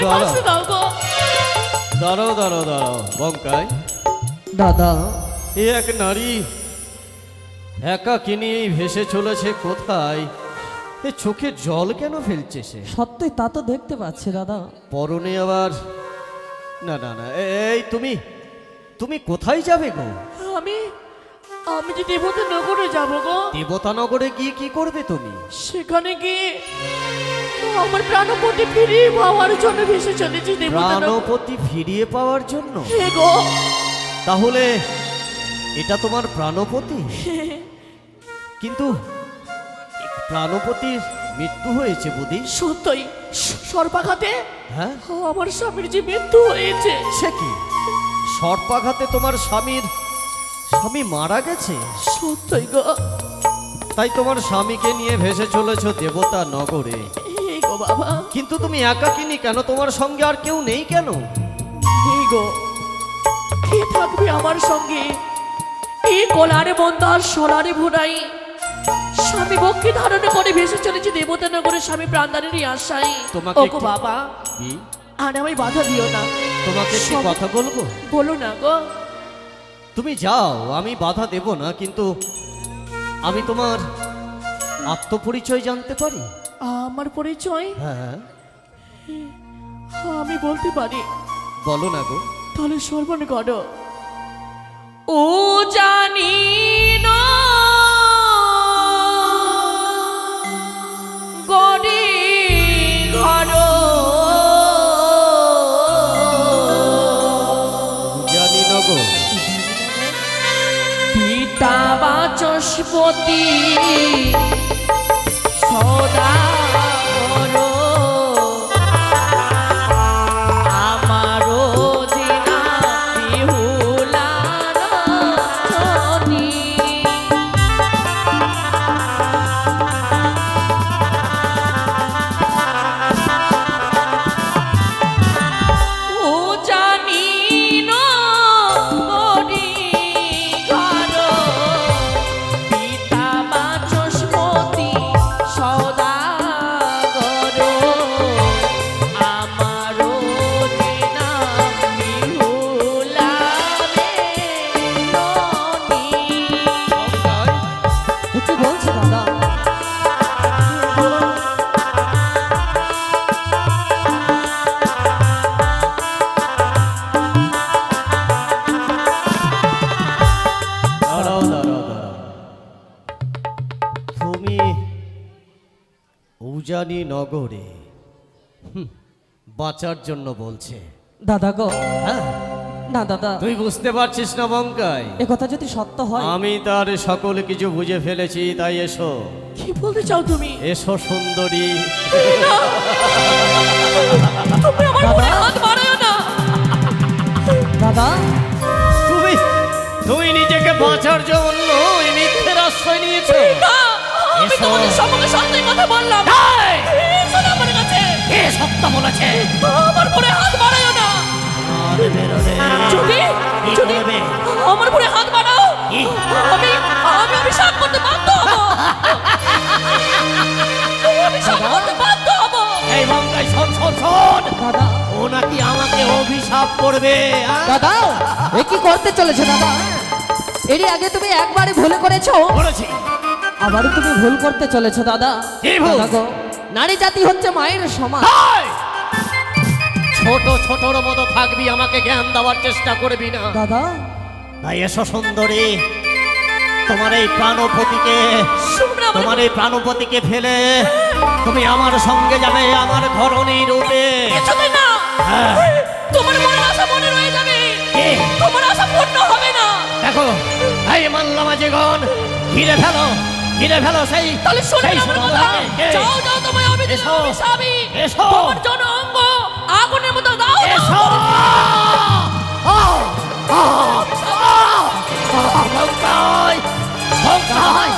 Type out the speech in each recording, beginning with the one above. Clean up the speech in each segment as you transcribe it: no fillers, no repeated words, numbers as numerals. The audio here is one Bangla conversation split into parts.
আমায় বাঁচতে দাও গো। দাঁড়াও দাঁড়াও দাঁড়াও বঙ্কাই। দাদা এ এক নারী একা কিনে ভেসে চলেছে কোথায়? এ চোখে জল কেন ফেলছে সে? সত্যই তা তো দেখতে পাচ্ছি দাদা। পরনে আবার না না না এই তুমি তুমি কোথায় যাবে গো? আমি আমি যে দেবতা নগরে যাবো গো। দেবতানগরে গিয়ে কি করবে তুমি? সেখানে গিয়ে আমার প্রাণপতি ফিরিয়ে পাওয়ার জন্য ভেসে চলেছি দেবতা নগর। প্রাণপতি ফিরিয়ে পাওয়ার জন্য? হে গো। তাহলে এটা তোমার প্রাণপতি? কিন্তু প্রাণপতির মৃত্যু হয়েছে বুঝি? সত্যই সর্পাঘাতে হ্যাঁ আমার স্বামীর যে মৃত্যু হয়েছে। সে কি সর্পাঘাতে তোমার স্বামী মারা গেছে? সত্যই গো। তাই তোমার স্বামীকে নিয়ে ভেসে চলেছ দেবতা নগরে। হে গো বাবা। কিন্তু তুমি একাকিনী কেন? তোমার সঙ্গে আর কেউ নেই কেন? হে গো, কে থাকবে আমার সঙ্গে? এই কলারে বন্দার সোনারে ভুনাই স্বামী ভক্তি ধারণ করে ভেসে চলেছে দেবতা নগরে স্বামী প্রাণদানেরই আশায়। তোমাকে ওগো বাবা, কি আর আমায় বাধা দিও না। তোমাকে কি কথা বলবো? বলো না গো। তুমি যাও, আমি বাধা দেব না, কিন্তু আমি তোমার আত্মপরিচয় জানতে পারি? আমার পরিচয় হ্যাঁ আমি বলতে পারি। বলো না গো। তাহলে সর্বণ করো। ও জানি না গরি ঘর জানি না গো। পিতা বাচস্পতি সদা উজানি নগরে বাঁচার জন্য বলছে। দাদা গো। হ্যাঁ না দাদা, তুই বুঝতে পারছিস না বঙ্কাই? এ কথা যদি সত্য হয়। আমি তার সকল কিছু বুঝে ফেলেছি, তাই এসো। কি বলতে চাও তুমি? এসো সুন্দরী। তুমি আমার মনে হাত বাড়ায়ো না। দাদা তুমি নিজেকে বাঁচার জন্য এই মিথ্যের আশ্রয় নিয়েছো। আমি তোমাদের সম্পর্কে সত্যি কথা বললাম। শোনো আমার কাছে। কে সত্য বলেছে? আমার পরে হাত বাড়ায়ো না। যদি আমার পরে হাত বাড়াও আমি অভিশাপ করতে বাধ্য হব। অভিশাপ করতে বাধ্য হব। এই বঙ্কাই শোন শোন শোন। দাদা ও নাকি আমাকে অভিশাপ করবে? দাদা এ কি করতে চলেছে দাদা? এরই আগে তুমি একবারই ভুল করেছো। বলেছি আবারও তুমি ভুল করতে চলেছো দাদা। দাদা গো, নারী জাতি হচ্ছে মায়ের সমান। ছোট ছোটর মতো থাকবি, আমাকে জ্ঞান দেওয়ার চেষ্টা করবি না দাদা। তাই এসো সুন্দরী, তোমার এই প্রাণপতিকে ফেলে তুমি আমার সঙ্গে যাবে, আমার ঘরণী রূপে। তোমার মনের আশা মনে রয়ে যাবে, তোমার আশা পূর্ণ হবে না। দেখো এই মাল্লামাজিগণ, ঘিরে ফেলো সেই। তাহলে শুনে আমার কথা। যাও যাও, তোমায় অভিশাপী তোমার জন অঙ্গ আগুনের মতো দাও। এসো বঙ্কাই, বঙ্কাই,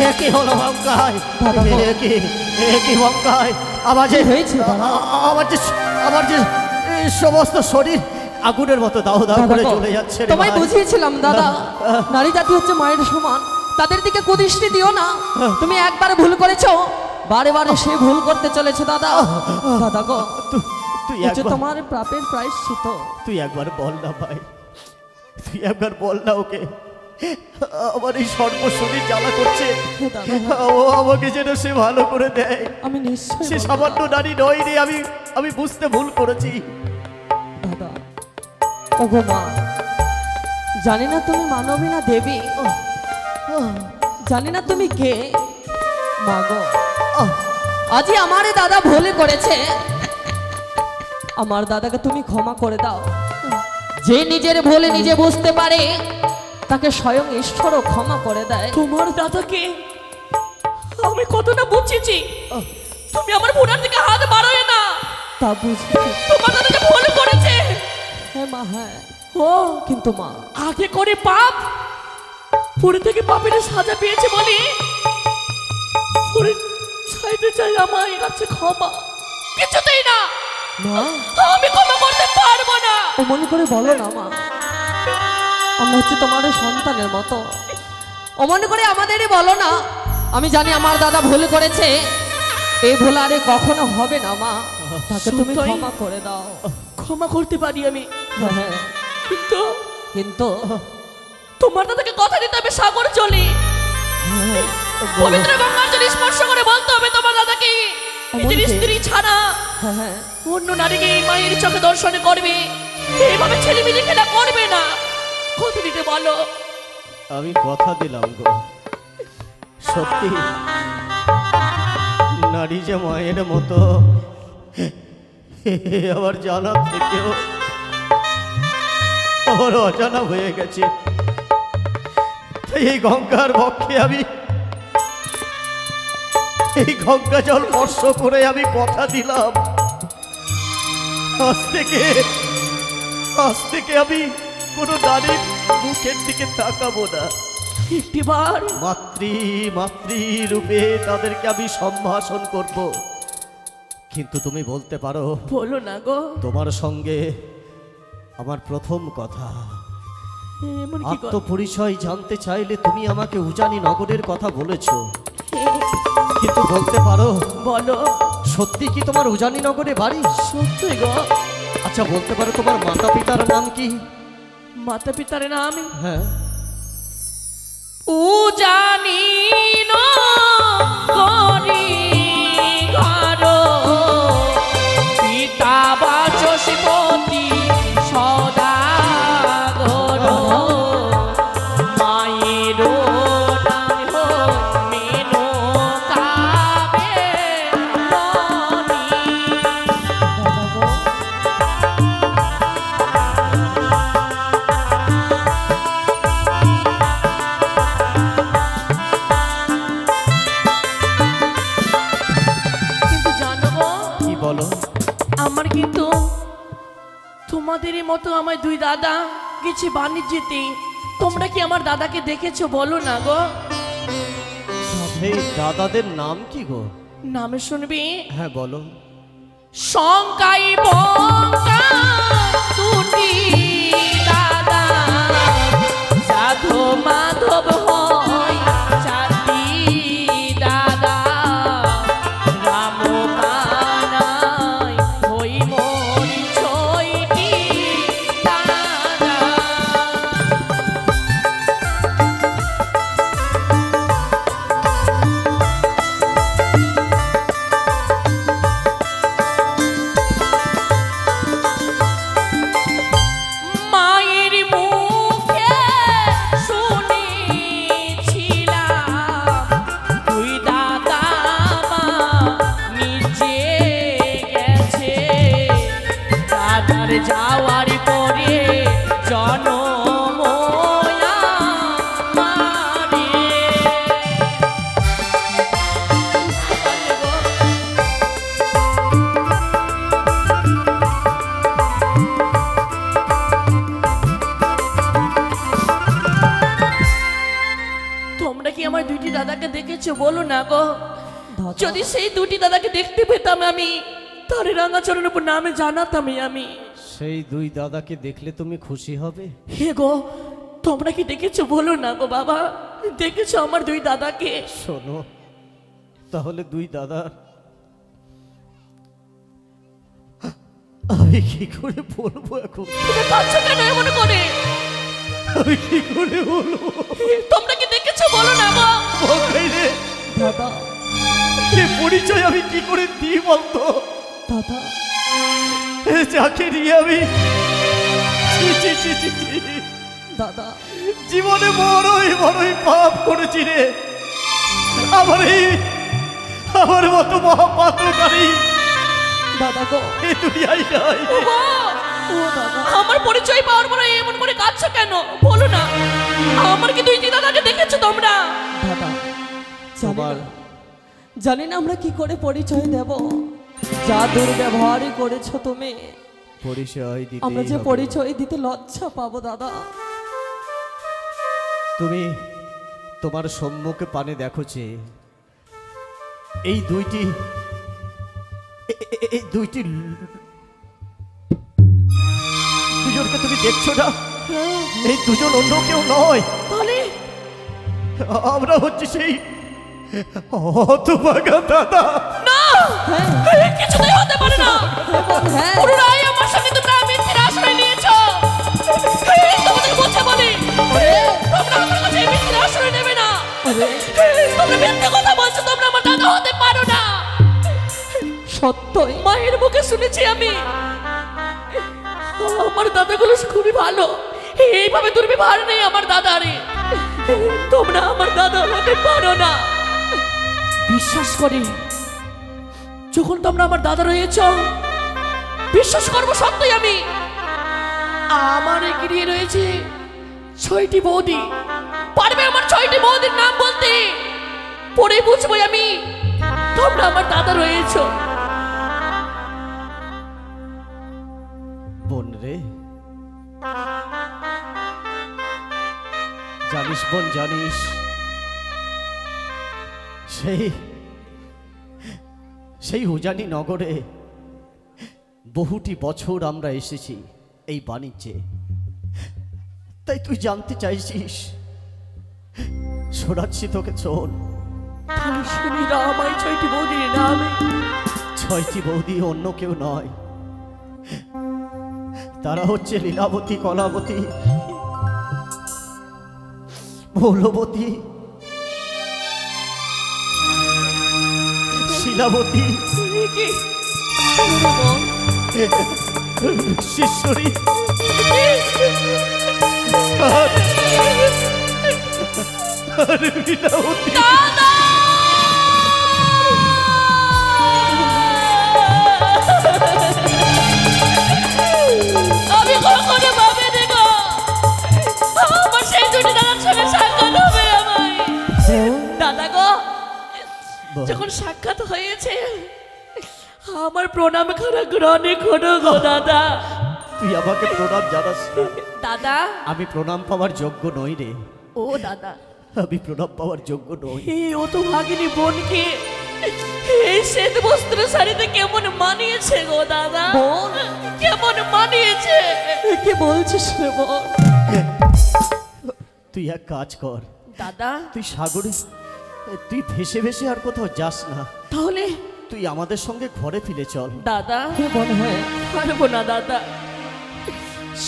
এ কি হলো বঙ্কাই? এ কি বঙ্কাই? আমার যে সমস্ত শরীর আগুনের মতো দাও দাও করে চলে যাচ্ছে। তোমায় বুঝিয়েছিলাম দাদা, নারী জাতি হচ্ছে মায়ের সমান, তাদের দিকে কুদৃষ্টি দিও না। তুমি একবার ভুল করেছো, বারে বারে সে ভুল করতে চলেছে দাদা। দাদা গো, তুই হচ্ছে একবার তোমার পাপের প্রায়শ্চিত। তুই একবার বল না ভাই, তুই একবার বল না ওকে, আমার এই সর্বশরীর জ্বালা করছে, হে দাদা, ও আমাকে যেন সে ভালো করে দেয়। আমি নিশ্চয়ই সে বলবো। সামান্য নারী নয় রে, আমি বুঝতে ভুল করেছি। দাদা, ওগো মা, জানি না তুমি মানবী না দেবী, জানি না তুমি কে, মা গো, আজই আমারে দাদা ভুল করেছে, আমার দাদাকে তুমি ক্ষমা করে দাও। যে নিজের ভুলে নিজে বুঝতে পারে তাকে স্বয়ং ঈশ্বরও ক্ষমা করে দেয়। তোমার দাদাকে আমি কতটা বুঝেছি, তুমি আমার বোনার দিকে হাত বাড়ায় না। তা বুঝি, তোমার দাদা যে ভুল করেছে, হ্যাঁ মা, হ্যাঁ, ও কিন্তু মা, আগে করে পাপ, পরে থেকে পাপের সাজা পেয়েছে বলে পরে চাইতে চাই আমার কাছে ক্ষমা, কিছুতেই না, মা আমি ক্ষমা করতে পারবো না। অমন করে বলো না মা, আমরা হচ্ছে তোমার সন্তানের মতো, অমন করে আমাদেরই বলো না। আমি জানি আমার দাদা ভুল করেছে, এই ভুল আরে কখনো হবে না মা, তাকে তুমি সত্যই? ক্ষমা করে দাও। ক্ষমা করতে পারি আমি, হ্যাঁ, কিন্তু কিন্তু তোমার দাদাকে কথা দিতে হবে সাগর চলি, পবিত্র গঙ্গার জল স্পর্শ করে বলতে হবে তোমার দাদাকে নিজের অমনকে? স্ত্রী ছাড়া হ্যাঁ, অন্য নারীকে মায়ের চোখে দর্শন করবে, এইভাবে ছেলে মেয়ে খেলা করবে না, কথা দিতে বলো। আমি কথা দিলাম গো, সত্যি নারী যে মায়ের মতো আবার জানা থেকেও আমার অজানা হয়ে গেছে। তাই এই গঙ্গার বক্ষে আমি এই গঙ্গা জল স্পর্শ করে আমি কথা দিলাম, আজ থেকে আমি কোনো নারীর মুখের দিকে তাকাবো না। একটিবার মাতৃ রূপে তাদেরকে আমি সম্ভাষণ করব। কিন্তু তুমি বলতে পারো, বলো না গো, তোমার সঙ্গে আমার প্রথম কথা, এমন কি কথা? আত্মপরিচয় জানতে চাইলে তুমি আমাকে উজানি নগরের কথা বলেছো, কিন্তু বলতে পারো বলো, সত্যি কি তোমার উজানি নগরে বাড়ি? সত্যি গো, আচ্ছা বলতে পারো তোমার মাতা পিতার নাম কি? মাতা পিতার নাম হ্যাঁ, ও জানি না করি ঘর পিতা বাচস্পতি সদাগর মায়ের নাম মেনকা বেরানী। দাদা গো, কিন্তু জানো গো, কি বলো? আমার কিন্তু তোমাদেরই মতো আমার দুই দাদা গেছে বাণিজ্যতে, তোমরা কি আমার দাদাকে দেখেছো বলো না গো? এই দাদাদের নাম কি গো? নামে শুনবি, হ্যাঁ বলো। শঙ্কাই বঙ্কা দুটি দাদা, সাধু মাধব হয় চারটি দাদা, রাম কানাই হই মোর ছয়টি দাদা। মায়ের মুখে শুনেছিলাম দুই দাদা মা নিচে গেছে, দাদার যাওয়ার পরে জনময়া মারে। তোমরা কি আমার দুইটি দাদাকে দেখেছো বলো না গো? দাদা, যদি সেই দুটি দাদাকে দেখতে পেতাম আমি, তার রাঙাচরণের উপর নামে জানাতাম আমি। সেই দুই দাদাকে দেখলে তুমি খুশি হবে? হে গো, তোমরা কি দেখেছো বলো না গো বাবা, দেখেছো আমার দুই দাদাকে? শোনো, তাহলে দুই দাদা আমি কি করে বলবো এখন? তুমি কাঁদছো কেন এমন করে? আমি কি করে বলবো? তোমরা কি দেখেছো বলো না গো? বকাই রে, দাদা এ পরিচয় আমি কি করে দিই বলতো? দাদা এ যাকে নিয়ে আমি ছি, ছি, ছি, ছি, ছি। দাদা জীবনে বড়ই বড়ই পাপ করেছি রে। আমার মতো মহাপাতকারী দাদা গো এ দুনিয়ায় নাই। ওগো, ও দাদা আমার পরিচয় পাওয়ার পরে এমন করে কাঁদছো কেন বলো না? আমার কি দুই দাদাকে দেখেছো তোমরা? দাদা তোমার জানি না আমরা কি করে পরিচয় দেব। যা দুর্ব্যবহারই করেছো তুমি, পরিচয় দিতে আমরা যে পরিচয় দিতে লজ্জা পাবো দাদা। তুমি তোমার সম্মুখে পানে দেখো যে এই দুইটি এই দুইটি দুজনকে তুমি দেখছো না? এই দুজন অন্য কেউ নয়, তাহলে আমরা হচ্ছে সেই হতভাগা দাদা। না, হ্যাঁ এই কিছুতেই হতে পারে না। হ্যাঁ পুরোটাই আমার সঙ্গে তোমরা মিথ্যের আশ্রয় নিয়েছো। এই তোমাদের বলতে বলি, তোমরা আমার কাছে এই মিথ্যের আশ্রয় নেবে না। তোমরা মিথ্যে কথা বলছো, তোমরা আমার দাদা হতে পারো না। সত্যই মায়ের মুখে শুনেছি আমি, আমার দাদাগুলো খুবই ভালো। এইভাবে দুর্ব্যবহার নেই আমার দাদারে। তোমরা আমার দাদা হতে পারো না। বিশ্বাস করি, যখন তোমরা আমার দাদা রয়েছ, বিশ্বাস করবো সত্যই আমি। আমার এগিয়ে রয়েছে 6টি বৌদি। পারবে আমার 6টি বৌদির নাম বলতে? পরে বুঝবো আমি তোমরা আমার দাদা রয়েছ। বোন রে, জানিস বোন জানিস, সেই উজানি নগরে বহুটি বছর আমরা এসেছি এই বাণিজ্যে। তাই তুই জানতে চাইছিস, শোনাচ্ছি তোকে শোন। তাহলে শুনি না আমার 6টি বৌদির নাম। 6টি বৌদি অন্য কেউ নয়, তারা হচ্ছে লীলাবতী, কলাবতী, মৌলবতী, শিলাবতী, কি? শিশ্বরী আর লীলাবতী। দাদা! আমি কখনো ভাবিনি গো আমার সেই দুটি দাদার সঙ্গে সাক্ষাৎ হবে আমায়। দাদা গো, যখন সাক্ষাৎ হয়েছে আমার প্রণাম করা গ্রহণে করো গো দাদা। তুই আমাকে প্রণাম জানাস না? দাদা, আমি প্রণাম পাওয়ার যোগ্য নই রে। ও দাদা, আমি প্রণাম পাওয়ার যোগ্য নই। এই ও তো ভাগিনী বোনকে এই শ্বেত বস্ত্র শাড়িতে কেমন মানিয়েছে গো দাদা। বোন? কেমন মানিয়েছে। কি বলছিস রে বোন? তুই এক কাজ কর, দাদা, তুই সাগরে, তুই ভেসে ভেসে আর কোথাও যাস না, তাহলে তুই আমাদের সঙ্গে ঘরে ফিরে চল। দাদা, কে বোন? হ্যাঁ পারবো না দাদা।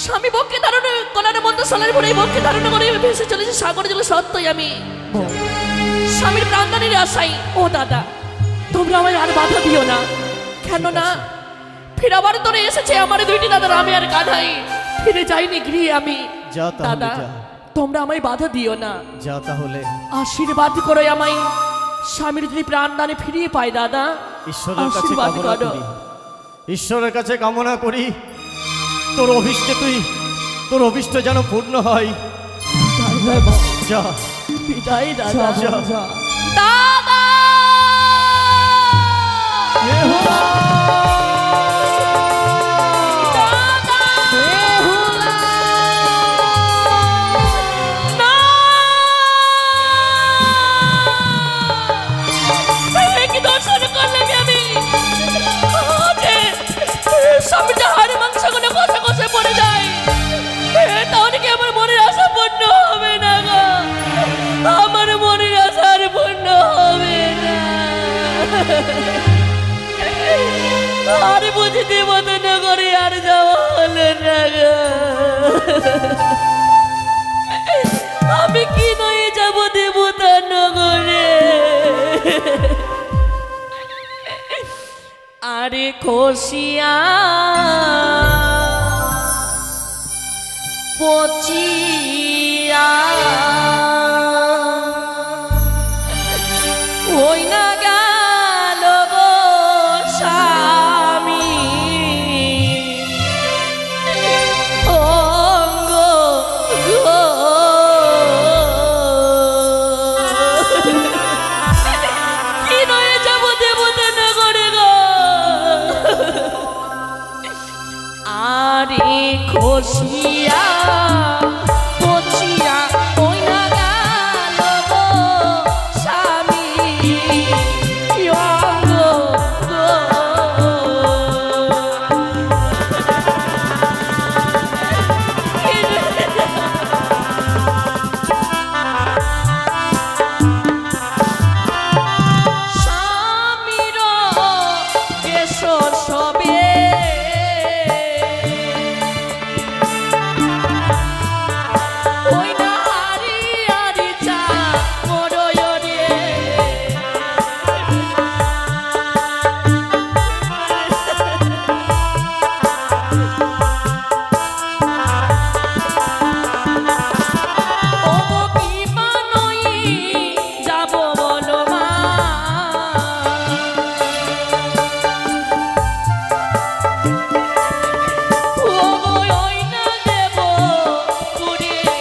স্বামী বক্ষে ধারণ কলার মন্দ সোনার ভরে বক্ষে ধারণ করে ভেসে চলেছে সাগরে জল সত্যই আমি বোন স্বামীর প্রাণদানের আশাই। ও দাদা, তোমরা আমায় আর বাধা দিও না, কেননা ফিরাবার তোরে এসেছে আমার 2টি দাদার, আমি আর কাঁধাই ফিরে যাইনি গৃহে আমি। যা তাহলে দাদা, যা, তোমরা আমায় বাধা দিও না, যা তাহলে। আশীর্বাদ করো আমায়, স্বামীর যদি প্রাণদানে ফিরিয়ে পাই দাদা, ঈশ্বরের কাছে আশীর্বাদ কামনা করো। করি, ঈশ্বরের কাছে কামনা করি তোর অভিষ্টে তোর অভিষ্ট যেন পূর্ণ হয়। হ্যাঁ বোন, যা বিদায় যা দাদা। বোন, যা। দাদা! দাদা! না! এই কি দর্শন করলাম আমি? যে স্বামীর যে হাড় মাংসগুলো কষে কষে পড়ে যায়, তাহলে কি আমার মনের আশা পূর্ণ হবে না গো? আমার মনের আশা আর পূর্ণ হবে না। আর বুঝি দেবতানগরে আর যাওয়া হলো না গো। আমি কি নয়ে যাব দেবতানগরে। আরে খসিয়া পচিয়া ওই না গেল গো স্বামী অঙ্গ গো। কি নয়ে যাব দেবতানগরে গো। আরে খসিয়া পচিয়া ওই না গেল গো স্বামী অঙ্গ গো। স্বামীর কেশ সবে ওই না হারি হারি চা মরয় রে। ও গো কি বানই যাব বলো মা। ও গো ওই না দেব পুড়িয়ে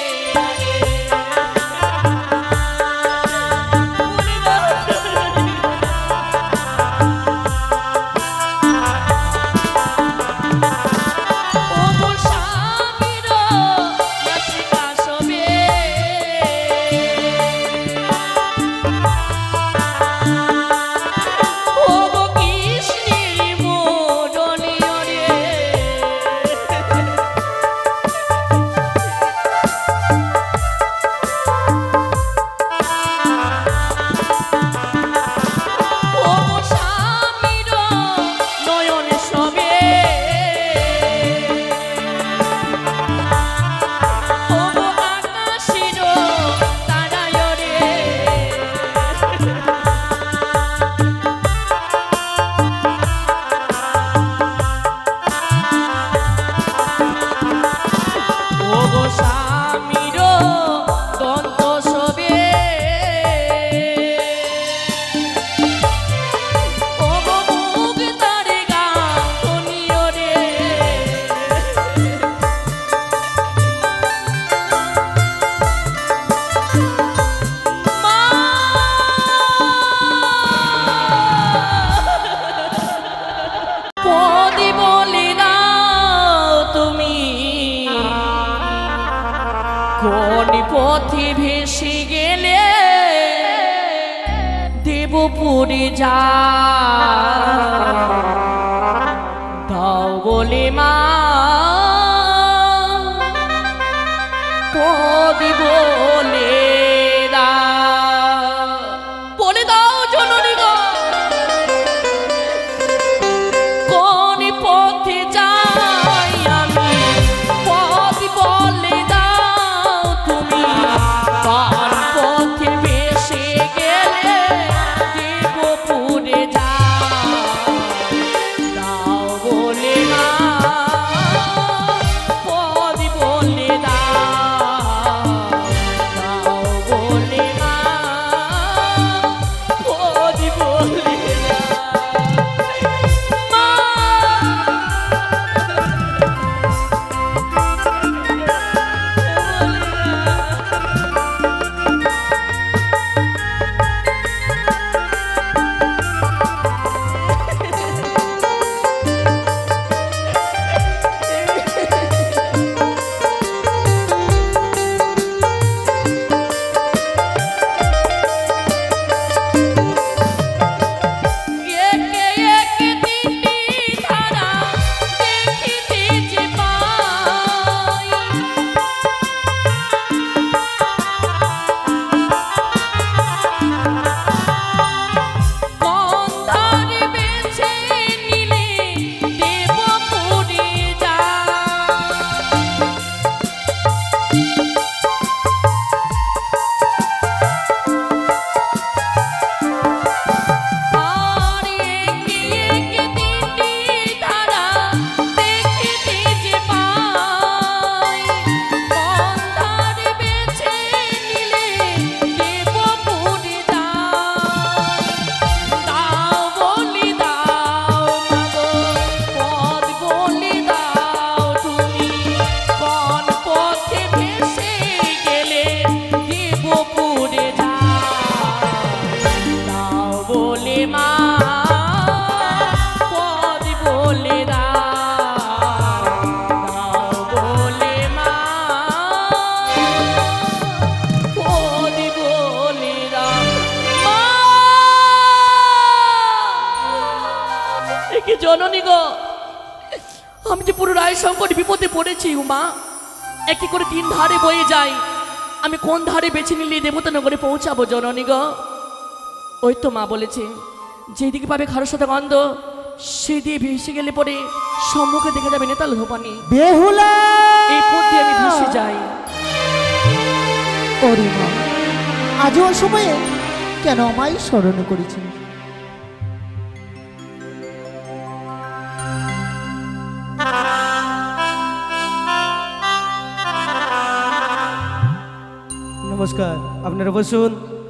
ও গো স্বামীর নাসিকা সবে ও গো কৃষ্ণের মোরনীয় রে। ও গো স্বামীর নয়ন সবে ও গো আকাশের তারায় রে। ও গো স্বামীর দন্ত সবে ও গো মুখ তারে গাঁথনিয় রে। মা পদে বলে দাও তুমি কোন পথে ভেসে গেলে দেবপুরে যা দাও বলে মা পদে বলে দাও। বলে দাও জননী গো কোন পথে যাই আমি পথ বলে দাও তুমি। কোন পথে ভেসে গেলে দেবপুরে যা দাও বলে মা। বলে মা পদ বলে দাও বলে মা পদ বলে মা একে জননী গো, আমি যে পুরো রায় সংকট বিপদে পড়েছি উমা। একই করে 3 ধারে বয়ে যাই, আমি কোন ধারে বেছে নিলে দেবতা নগরে পৌঁছাবো জননী গো? ওই তো মা বলেছে যেদিকে পাবে খারস্রোতা গন্ধ সেই দিয়ে ভেসে গেলে পরে সম্মুখে দেখে যাবে নেতাল ধোপানি। বেহুলা! এই পথ দিয়ে আমি ভেসে যাই। ওরে মা, আজও অসময়ে কেন আমায় স্মরণ করেছিস? নমস্কার, আপনারা বসুন।